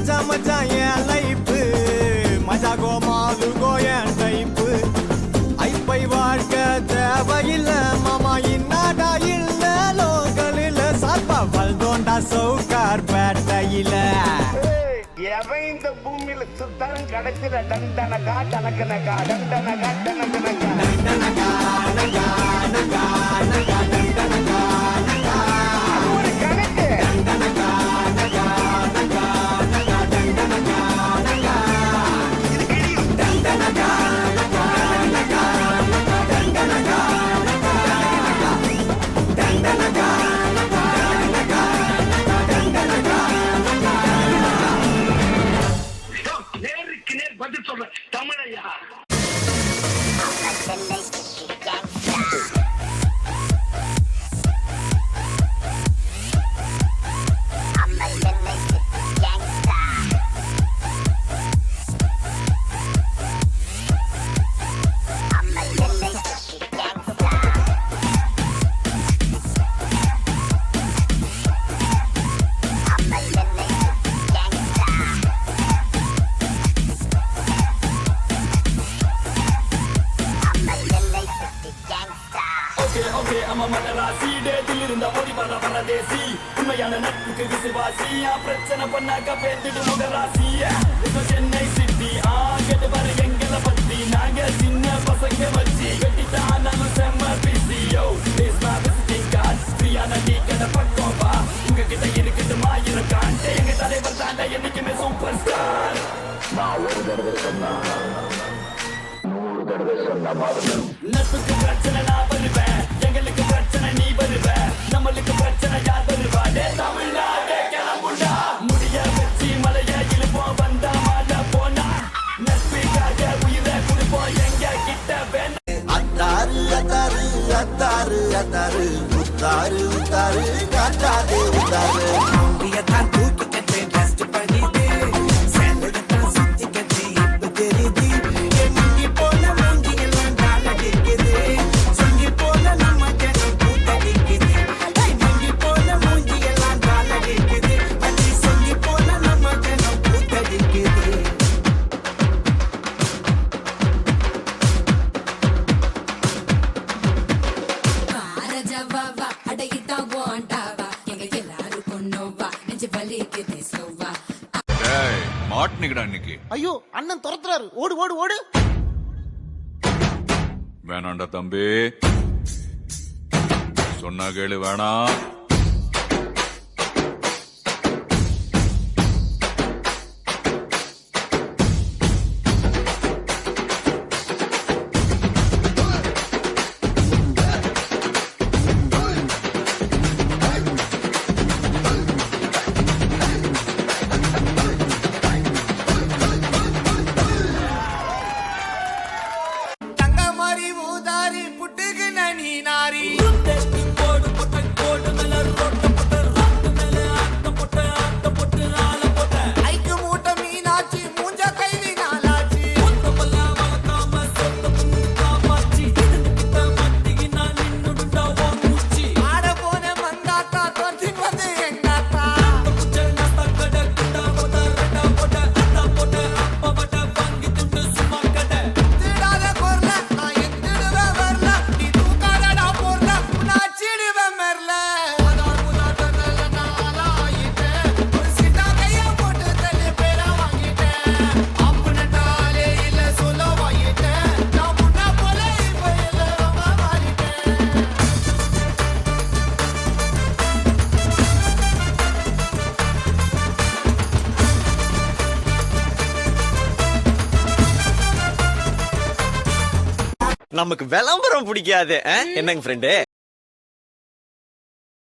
மச்சான் மச்சான் என் லைஃப் மஜா கோமாலு கோயன் டைப்பு ஐப்பை வாழ்க்கை தேவையில்ல மாமா இன்னாடா இல்ல லோக்கலில் சாப்பா வல்தோண்டா சவுக்கார் பேட்டையில எவன் இந்த பூமியில சுத்தரம் கிடைச்சிட டண்டனகா டனக்கனகா டண்டனகா டனக்கனகா அது ஒரு கணக்கு. இது கிழியும். நேருக்கு நேர் பதில் சொல்ற தமிழையா உண்மையான நட்புக்கு விசுவாசி பிரச்சனை பண்ணாக்க பேந்துட்டு முகராசி சென்னை சிட்டி கேட்டு பாரு எங்களை பத்தி நாங்க சின்ன பசங்க வச்சு கட்டித்தான் நம்ம செம்ம பிசியோ ஃப்ரீயான டீ கடை பக்கம் வா உங்ககிட்ட இருக்குது மாயிரம் காண்டே எங்க தலைவர் தாண்ட என்னைக்குமே சூப்பர் ஸ்டார் நான் ஒரு தடவை சொன்னா 100 தடவை சொன்ன மாதிரி நட்புக்கு பிரச்சனை நான் வருவேன் எங்களுக்கு பிரச்சனை நீ வருவ நம்மளுக்கு பிரச்சனை யார் வருவா தமிழ்நாடே கிளம்புண்டா முடிய வச்சு மலைய இழுப்போம் வந்தா மாட போனா நட்புக்காக உயிரை கொடுப்போம் எங்க கிட்ட வேண்டாம் அத்தாரு அத்தாரு அத்தாரு அத்தாரு உத்தாரு உத்தாரு காட்டாதே உத்தாரு தான் தூக்கிக்கிட்டு டஸ்ட் பண்ணிட்டு சேலத்தான் சுத்திக்கிட்டு இப்ப தெரியுது எங்கி போன மூங்கி எல்லாம் காலடிக்குது சொங்கி போன நம்ம ஜனம் கூத்தடிக்குது எங்கி போன மூங்கி எல்லாம் காலடிக்குது அடி சொங்கி போன நம்ம ஜனம் கூத்தடிக்குது மாட்டினிக்கடா இன்னைக்கு. ஐயோ அண்ணன் துரத்துறாரு ஓடு ஓடு ஓடு வேணாண்டா தம்பி சொன்னா கேளு வேணாம் நமக்கு விளம்பரம் பிடிக்காது என்னங்க ஃப்ரெண்டு